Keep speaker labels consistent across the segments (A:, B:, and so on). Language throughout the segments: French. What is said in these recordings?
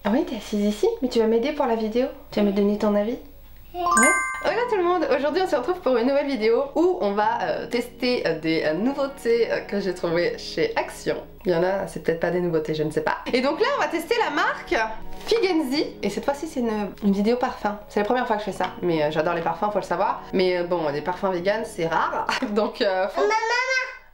A: Ah oui, t'es assise ici? Mais tu vas m'aider pour la vidéo? Tu vas me donner ton avis? Ouais. Hola tout le monde, aujourd'hui on se retrouve pour une nouvelle vidéo où on va tester des nouveautés que j'ai trouvées chez Action. Il y en a, c'est peut-être pas des nouveautés, je ne sais pas. Et donc là on va tester la marque Figenzi. Et cette fois-ci c'est une vidéo parfum. C'est la première fois que je fais ça, mais j'adore les parfums, faut le savoir. Mais bon, des parfums vegan c'est rare, donc faut...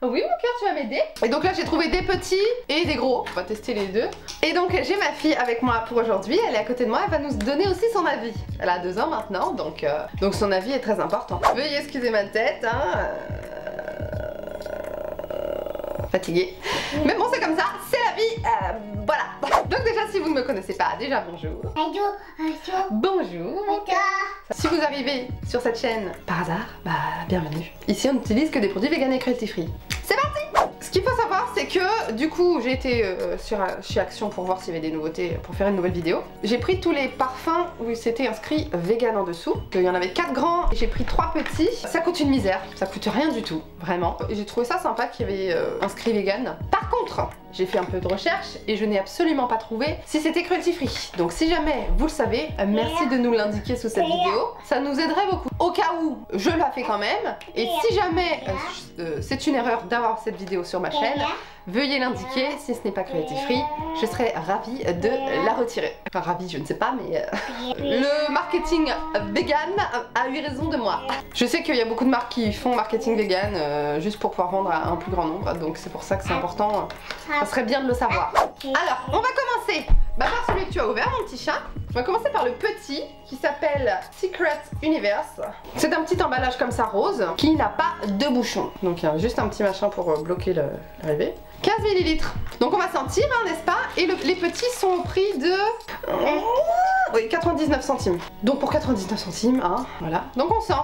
A: Oui mon cœur, tu vas m'aider. Et donc là j'ai trouvé des petits et des gros. On va tester les deux. Et donc j'ai ma fille avec moi pour aujourd'hui. Elle est à côté de moi, elle va nous donner aussi son avis. Elle a 2 ans maintenant, donc son avis est très important. Veuillez excuser ma tête, hein. Fatiguée. Mais bon c'est comme ça, c'est la vie, voilà. Donc déjà si vous ne me connaissez pas, déjà bonjour. Bonjour. Si vous arrivez sur cette chaîne par hasard, bah bienvenue. Ici on n'utilise que des produits vegan et cruelty free. C'est parti! Ce qu'il faut savoir c'est que du coup j'ai été chez Action pour voir s'il y avait des nouveautés pour faire une nouvelle vidéo. J'ai pris tous les parfums où c'était inscrit vegan en dessous. Il y en avait 4 grands et j'ai pris 3 petits. Ça coûte une misère, ça coûte rien du tout, vraiment. Et j'ai trouvé ça sympa qu'il y avait inscrit vegan. Par contre, j'ai fait un peu de recherche et je n'ai absolument pas trouvé si c'était cruelty free. Donc si jamais vous le savez, merci de nous l'indiquer sous cette vidéo. Ça nous aiderait beaucoup. Au cas où, je la fais quand même. Et si jamais c'est une erreur d'avoir cette vidéo sur ma chaîne, veuillez l'indiquer. Si ce n'est pas cruelty free, je serais ravie de la retirer. Enfin ravie, je ne sais pas, mais le marketing vegan a eu raison de moi. Je sais qu'il y a beaucoup de marques qui font marketing vegan juste pour pouvoir vendre à un plus grand nombre. Donc c'est pour ça que c'est important. Ça serait bien de le savoir. Alors, on va commencer par celui que tu as ouvert, mon petit chat. On va commencer par le petit qui s'appelle Secret Universe. C'est un petit emballage comme ça rose qui n'a pas de bouchon. Donc il y a juste un petit machin pour bloquer l'arrivée. 15 ml. Donc on va sentir, hein, n'est-ce pas? Et les petits sont au prix de... oui, 99 centimes. Donc pour 99 centimes, hein, voilà. Donc on sent.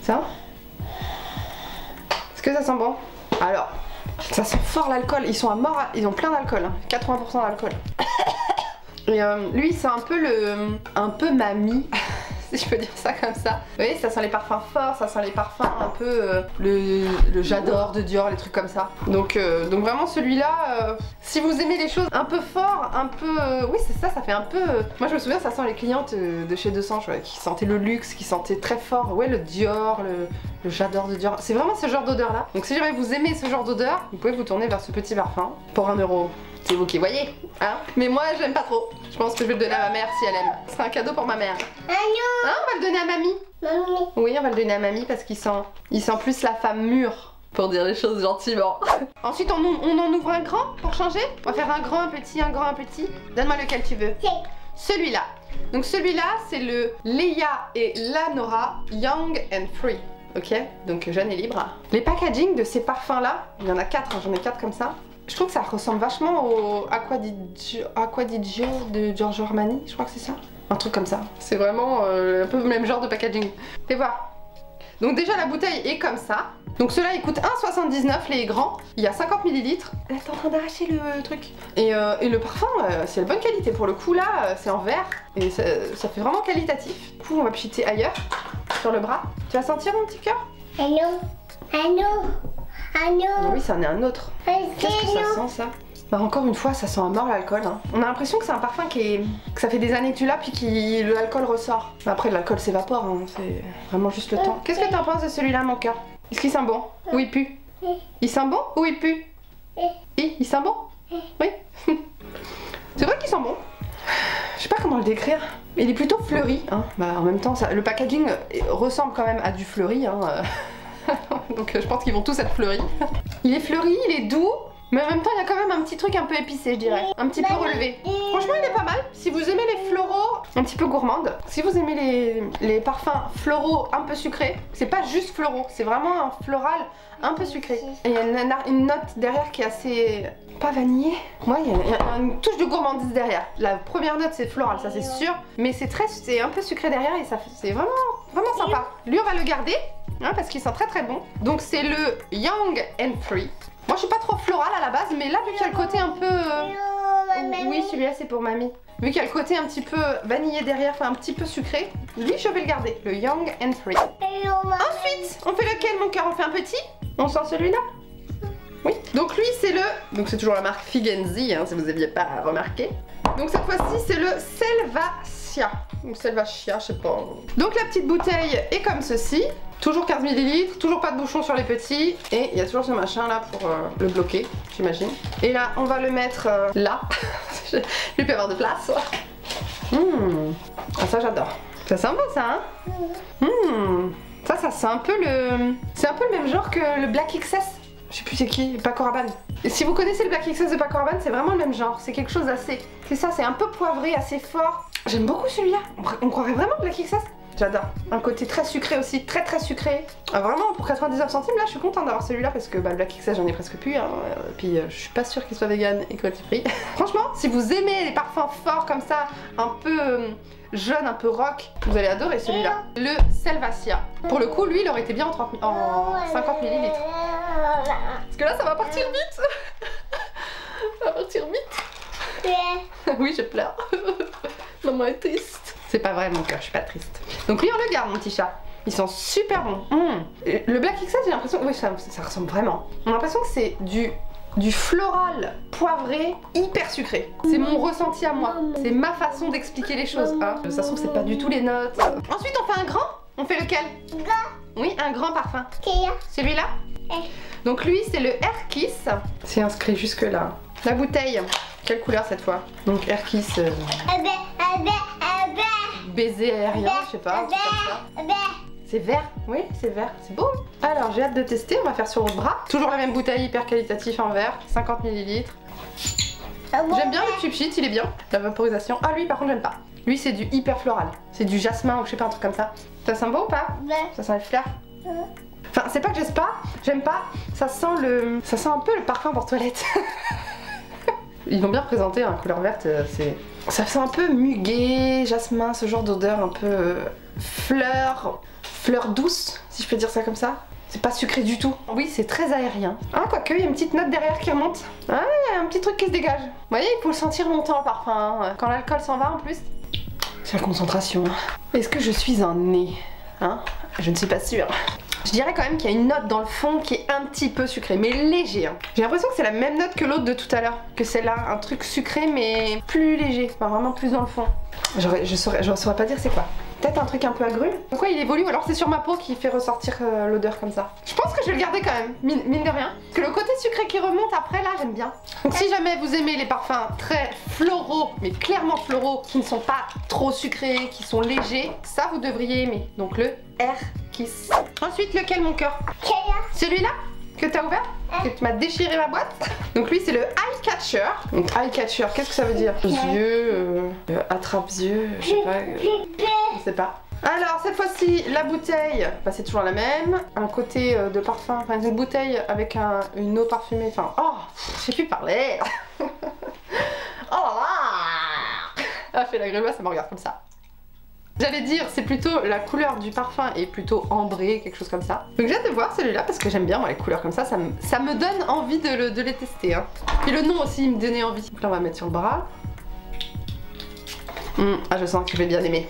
A: Ça? Est-ce que ça sent bon? Alors, ça sent fort l'alcool. Ils sont à mort, ils ont plein d'alcool, hein. 80% d'alcool. Et lui c'est un peu mamie, si je peux dire ça comme ça. Vous voyez, ça sent les parfums forts, ça sent les parfums un peu le J'adore de Dior, les trucs comme ça. Donc vraiment celui-là, si vous aimez les choses un peu fort, un peu... oui c'est ça, ça fait un peu... Moi je me souviens, ça sent les clientes de chez 200 qui sentaient le luxe, qui sentaient très fort. Ouais, le Dior, le J'adore de Dior. C'est vraiment ce genre d'odeur là. Donc si jamais vous aimez ce genre d'odeur, vous pouvez vous tourner vers ce petit parfum pour 1 €. C'est vous qui voyez, hein. Mais moi j'aime pas trop. Je pense que je vais le donner à ma mère si elle aime. Ce sera un cadeau pour ma mère. Hein, on va le donner à mamie. Mamie. Oui, on va le donner à mamie parce qu'il sent plus la femme mûre, pour dire les choses gentiment. Ensuite on en ouvre un grand pour changer. On va faire un grand, un petit, un grand, un petit. Donne-moi lequel tu veux. Celui-là. Donc celui-là c'est le Leia et Lanora Young and Free. Ok, donc jeune et libre. Les packaging de ces parfums là, il y en a 4, hein, j'en ai 4 comme ça. Je trouve que ça ressemble vachement au Acqua di Gio de Giorgio Armani, je crois que c'est ça. Un truc comme ça. C'est vraiment un peu le même genre de packaging. Fais voir. Donc déjà la bouteille est comme ça. Donc ceux-là ils coûtent 1,79 les grands. Il y a 50 ml. Elle est en train d'arracher le truc. Et le parfum, c'est de bonne qualité. Pour le coup là, c'est en verre. Et ça fait vraiment qualitatif. Du coup on va pchiter ailleurs, sur le bras. Tu vas sentir mon petit cœur? Oui, ça en est un autre. Qu'est-ce que ça sent ça? Bah encore une fois, ça sent à mort l'alcool. Hein. On a l'impression que c'est un parfum que ça fait des années que tu l'as puis que l'alcool ressort. Mais après l'alcool s'évapore, hein. C'est vraiment juste le temps. Qu'est-ce que t'en penses de celui-là mon cœur? Est-ce qu'il sent bon? Ou il pue? Il sent bon ou il pue? Il sent bon? Oui. C'est vrai qu'il sent bon. Je sais pas comment le décrire. Il est plutôt fleuri. Hein. Bah en même temps, le packaging ressemble quand même à du fleuri. Hein. Donc je pense qu'ils vont tous être fleuris. Il est fleuri, il est doux, mais en même temps il y a quand même un petit truc un peu épicé je dirais. Un petit peu relevé. Franchement il est pas mal. Si vous aimez les floraux un petit peu gourmandes, si vous aimez les parfums floraux un peu sucrés, c'est pas juste floraux, c'est vraiment un floral un peu sucré. Et il y a une note derrière qui est assez... pas vanillée. Ouais, il y a une touche de gourmandise derrière. La première note c'est floral, ça c'est sûr, mais c'est un peu sucré derrière et ça c'est vraiment sympa. Lui on va le garder. Hein, parce qu'il sent très très bon. Donc c'est le Young and Free. Moi je suis pas trop florale à la base, mais là vu qu'il y a le côté un peu... oui celui-là c'est pour mamie. Vu qu'il y a le côté un petit peu vanillé derrière, enfin un petit peu sucré, lui je vais le garder, le Young and Free. Ensuite, on fait lequel mon cœur? On fait un petit? On sent celui-là? Oui. Donc lui c'est le... donc c'est toujours la marque Figenzi, hein, si vous n'aviez pas remarqué. Donc cette fois-ci c'est le Selvacia. Ou Selvacia, je sais pas. Donc la petite bouteille est comme ceci. Toujours 15 ml, toujours pas de bouchon sur les petits. Et il y a toujours ce machin là pour le bloquer, j'imagine. Et là, on va le mettre là. Il peut y avoir de place. Ah, ça j'adore. Ça sent bon ça, hein. Ça sent un peu le... C'est un peu le même genre que le Black XS. Je sais plus c'est qui, Paco Rabanne. Et si vous connaissez le Black XS de Paco Rabanne, c'est vraiment le même genre. C'est quelque chose d'assez... C'est ça, c'est un peu poivré, assez fort. J'aime beaucoup celui-là. On croirait vraiment Black XS. J'adore. Un côté très sucré aussi, très sucré. Ah, vraiment, pour 99 centimes, là, je suis contente d'avoir celui-là parce que le Black XS, j'en ai presque plus. Hein. Puis, je suis pas sûre qu'il soit vegan et cruelty free. Franchement, si vous aimez les parfums forts comme ça, un peu jaune, un peu rock, vous allez adorer celui-là. Le Selvacia. Pour le coup, lui, il aurait été bien en 50 ml. Parce que là, ça va partir vite. Ça va partir vite. Oui, je pleure. Maman est triste. C'est pas vrai mon cœur, je suis pas triste. Donc lui on le garde mon petit chat. Ils sont super bons. Le Black XS j'ai l'impression... Oui ça ressemble vraiment. On a l'impression que c'est du floral poivré hyper sucré. C'est mon ressenti à moi. C'est ma façon d'expliquer les choses. Hein. De toute façon c'est pas du tout les notes. Ensuite on fait un grand. On fait lequel? Oui, un grand parfum. Celui-là. Donc lui c'est le Air Kiss. C'est inscrit jusque là. La bouteille. Quelle couleur cette fois? Donc Air Kiss... baiser aérien, je sais pas, c'est vert, oui c'est vert, c'est beau. Alors j'ai hâte de tester, on va faire sur le bras. Toujours la même bouteille, hyper qualitatif en verre, 50 ml. J'aime bien le cheap sheet, il est bien. La vaporisation, ah lui par contre j'aime pas. Lui c'est du hyper floral, c'est du jasmin ou je sais pas, un truc comme ça. Ça sent bon ou pas? Ça sent les fleurs. Enfin c'est pas que j'aime pas, ça sent un peu le parfum pour toilette. Ils l'ont bien présenté, hein, couleur verte, ça fait un peu muguet, jasmin, ce genre d'odeur un peu fleur douce, si je peux dire ça comme ça. C'est pas sucré du tout. Oui, c'est très aérien. Ah, quoique, il y a une petite note derrière qui remonte. Ah, il y a un petit truc qui se dégage. Vous voyez, il faut le sentir longtemps le parfum. Hein. Quand l'alcool s'en va en plus. C'est la concentration. Est-ce que je suis un nez? Hein? Je ne suis pas sûre. Je dirais quand même qu'il y a une note dans le fond qui est un petit peu sucrée, mais léger. Hein. J'ai l'impression que c'est la même note que l'autre de tout à l'heure. Que celle-là, un truc sucré mais plus léger, enfin vraiment plus dans le fond. Je saurais pas dire c'est quoi. Peut-être un truc un peu agrume. Pourquoi il évolue ou alors c'est sur ma peau qui fait ressortir l'odeur comme ça. Je pense que je vais le garder quand même, mine de rien. Parce que le côté sucré qui remonte après là, j'aime bien. Donc si jamais vous aimez les parfums très floraux, mais clairement floraux, qui ne sont pas trop sucrés, qui sont légers, ça vous devriez aimer. Donc le Air Kiss. Ensuite lequel mon cœur? Celui-là que t'as ouvert? Que tu m'as déchiré ma boîte? Donc lui c'est le Eye Catcher. Donc Eye Catcher, qu'est-ce que ça veut dire? Yeux, attrape-yeux, je sais pas. Alors cette fois-ci la bouteille, bah, c'est toujours la même. Un côté de parfum, enfin une bouteille avec une eau parfumée, enfin oh, je sais plus parler. Oh là là. Elle a fait la grimace, ça me regarde comme ça. J'allais dire, c'est plutôt la couleur du parfum est plutôt ambrée, quelque chose comme ça. Donc j'ai hâte de voir celui-là parce que j'aime bien moi, les couleurs comme ça me donne envie de les tester. Hein. Puis le nom aussi il me donnait envie. Donc là on va mettre sur le bras. Ah je sens que je vais bien aimer.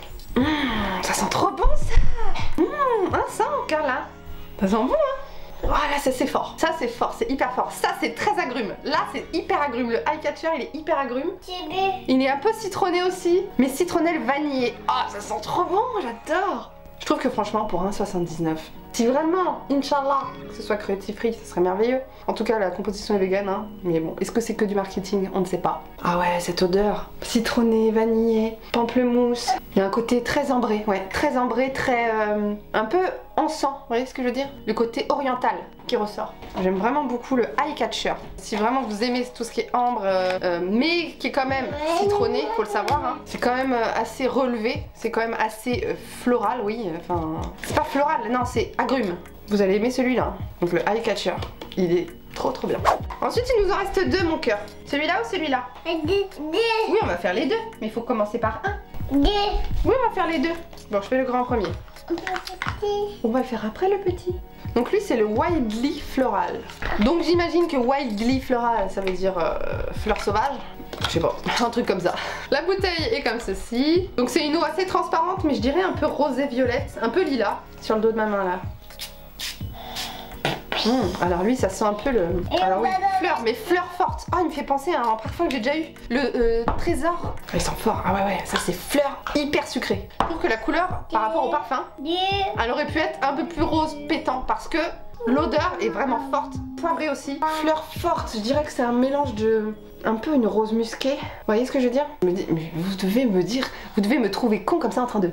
A: Ça sent trop bon ça. Ça encore là. Ça sent bon hein. Voilà, ça c'est fort. Ça c'est fort, c'est hyper fort. Ça c'est très agrume. Là c'est hyper agrume. Le Eye Catcher il est hyper agrume. Il est un peu citronné aussi. Mais citronnelle vanillé. Ah ça sent trop bon, j'adore. Je trouve que franchement pour 1,79, si vraiment, Inch'Allah, que ce soit cruelty free, ça serait merveilleux. En tout cas la composition est vegan hein. Mais bon, est-ce que c'est que du marketing? On ne sait pas. Ah ouais, cette odeur. Citronné, vanillé, pamplemousse. Il y a un côté très ambré, ouais. Très ambré, très... un peu encens, vous voyez ce que je veux dire? Le côté oriental qui ressort. J'aime vraiment beaucoup le Eye Catcher. Si vraiment vous aimez tout ce qui est ambre, mais qui est quand même citronné, faut le savoir, hein. C'est quand même assez relevé, c'est quand même assez floral, oui, enfin... C'est pas floral, non, c'est agrume. Vous allez aimer celui-là, donc le Eye Catcher. Il est trop bien. Ensuite, il nous en reste deux, mon cœur. Celui-là ou celui-là? Oui, on va faire les deux, mais il faut commencer par un. Oui, on va faire les deux. Bon, je fais le grand en premier. On va le faire après le petit. Donc lui c'est le Wildly Floral. Donc j'imagine que Wildly Floral ça veut dire fleur sauvage. Je sais pas, un truc comme ça. La bouteille est comme ceci. Donc c'est une eau assez transparente mais je dirais un peu rosé violette, un peu lilas sur le dos de ma main là. Alors lui, ça sent un peu le... Alors oui, fleurs, mais fleurs fortes. Ah, il me fait penser à un parfum que j'ai déjà eu. Le Trésor. Il sent fort. Ah ouais, ça c'est fleurs hyper sucrées. Je trouve que la couleur, par rapport au parfum, elle aurait pu être un peu plus rose pétant parce que l'odeur est vraiment forte. Poivrée aussi. Fleurs fortes, je dirais que c'est un mélange de... un peu une rose musquée. Vous voyez ce que je veux dire? Mais vous devez me dire, vous devez me trouver con comme ça en train de...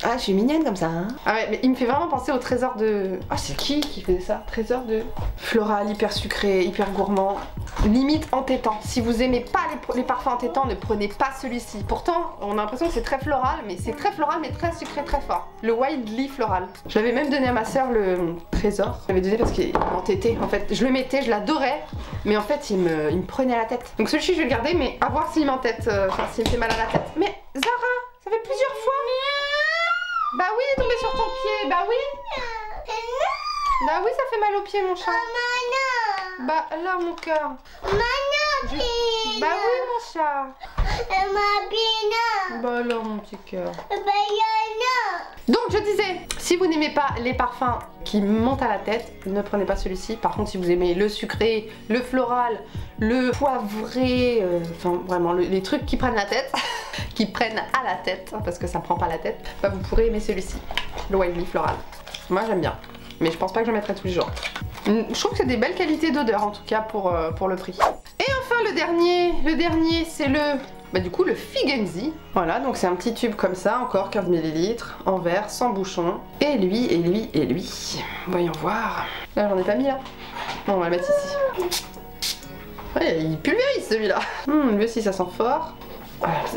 A: Ah, je suis mignonne comme ça, hein. Ah ouais, mais il me fait vraiment penser au Trésor de... Ah, c'est qui fait ça? Trésor de... Floral, hyper sucré, hyper gourmand. Limite entêtant. Si vous aimez pas les parfums entêtants, ne prenez pas celui-ci. Pourtant, on a l'impression que c'est très floral, mais c'est très floral, mais très sucré, très fort. Le Wildly floral. Je l'avais même donné à ma soeur, le Trésor. Je l'avais donné parce qu'il m'entêtait. En fait, je le mettais, je l'adorais, mais en fait, il me prenait à la tête. Donc celui-ci, je vais le garder, mais à voir s'il m'entête, enfin, s'il me fait mal à la tête. Mais Zara, ça fait plusieurs fois. Bah oui, il est tombé sur ton pied, bah oui. Bah oui, ça fait mal au pied, mon chat. Bah là, mon cœur. Bah oui, mon chat. Bah là, mon petit cœur. Donc je disais, si vous n'aimez pas les parfums qui montent à la tête, ne prenez pas celui-ci. Par contre, si vous aimez le sucré, le floral, le poivré, enfin vraiment les trucs qui prennent la tête, qui prennent à la tête, parce que ça prend pas la tête, bah vous pourrez aimer celui-ci, le Wildly floral. Moi j'aime bien, mais je pense pas que je le mettrai tous les jours. Je trouve que c'est des belles qualités d'odeur en tout cas pour le prix. Et enfin le dernier c'est le... Bah du coup le Figenzi. Voilà, donc c'est un petit tube comme ça, encore 15 ml, en verre, sans bouchon. Et lui, et lui, et lui. Voyons voir. Là j'en ai pas mis là. Bon, on va le mettre ici. Ouais, il pulvérise celui-là. Lui aussi ça sent fort.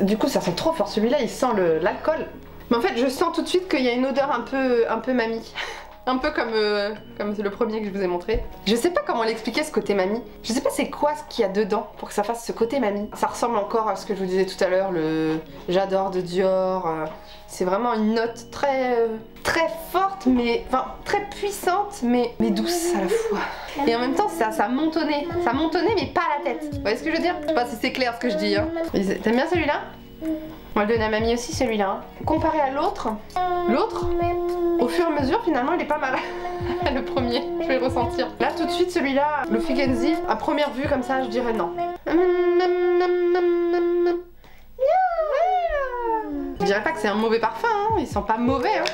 A: Du coup ça sent trop fort, celui-là il sent l'alcool. Mais en fait je sens tout de suite qu'il y a une odeur un peu mamie. Un peu comme le premier que je vous ai montré. Je sais pas comment l'expliquer ce côté mamie. Je sais pas c'est quoi ce qu'il y a dedans pour que ça fasse ce côté mamie. Ça ressemble encore à ce que je vous disais tout à l'heure, le J'adore de Dior. C'est vraiment une note très forte, mais enfin très puissante, mais douce à la fois. Et en même temps ça montonnait. Ça montonnait mais pas à la tête. Vous voyez ce que je veux dire? Je sais pas si c'est clair ce que je dis. Hein. T'aimes bien celui-là? On va le donner à mamie aussi celui-là. Hein. Comparé à l'autre, au fur et à mesure finalement il est pas mal. Le premier, je vais le ressentir. Là tout de suite celui-là, le Figenzi, à première vue comme ça je dirais non. Je dirais pas que c'est un mauvais parfum, hein. Il sent pas mauvais. Hein.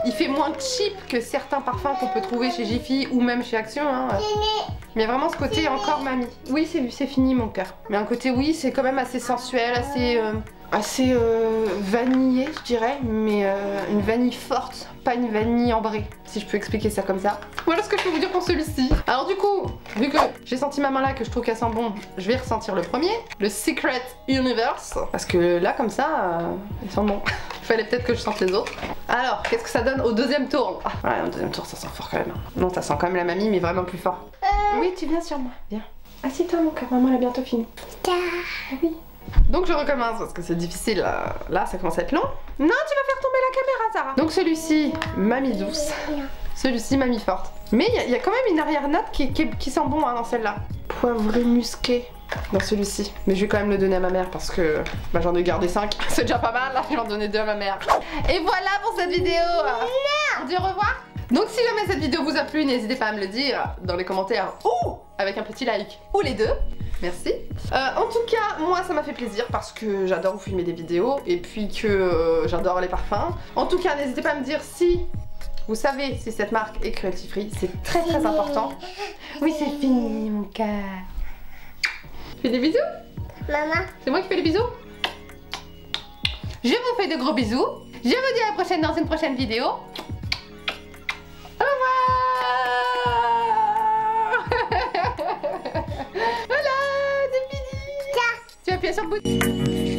A: Il fait moins cheap que certains parfums qu'on peut trouver chez Jiffy ou même chez Action. Hein. Mais il y a vraiment ce côté encore mamie. Oui c'est fini mon cœur. Mais un côté oui c'est quand même assez sensuel, assez vanillé je dirais, mais une vanille forte, pas une vanille ambrée, si je peux expliquer ça comme ça. Voilà ce que je peux vous dire pour celui-ci. Alors du coup, vu que j'ai senti ma main là, que je trouve qu'elle sent bon, je vais ressentir le premier, le Secret Universe, parce que là comme ça, il sent bon. Il fallait peut-être que je sente les autres. Alors, qu'est-ce que ça donne au deuxième tour? Ouais, au deuxième tour ça sent fort quand même. Non, ça sent quand même la mamie, mais vraiment plus fort. Oui, tu viens sur moi, viens. Assieds-toi mon cœur, maman elle a bientôt fini. Oui. Donc je recommence parce que c'est difficile, là ça commence à être long. Non, tu vas faire tomber la caméra Sarah. Donc celui-ci, mamie douce. Celui-ci, mamie forte. Mais il y a quand même une arrière-note qui sent bon hein, dans celle-là. Poivré musqué dans celui-ci. Mais je vais quand même le donner à ma mère parce que bah, j'en ai gardé 5. C'est déjà pas mal, là je vais en donner 2 à ma mère. Et voilà pour cette vidéo. On dit au revoir. Donc si jamais cette vidéo vous a plu, n'hésitez pas à me le dire dans les commentaires ou avec un petit like ou les deux. Merci. En tout cas, moi ça m'a fait plaisir parce que j'adore vous filmer des vidéos et puis que j'adore les parfums. En tout cas, n'hésitez pas à me dire si vous savez si cette marque est cruelty free, c'est très important. Oui, c'est fini mon cœur. Tu fais des bisous?
B: Maman. C'est
A: moi qui fais les bisous? Je vous fais de gros bisous. Je vous dis à la prochaine dans une prochaine vidéo. Au revoir. Voilà, c'est fini. Tu vas appuyer sur le bouton.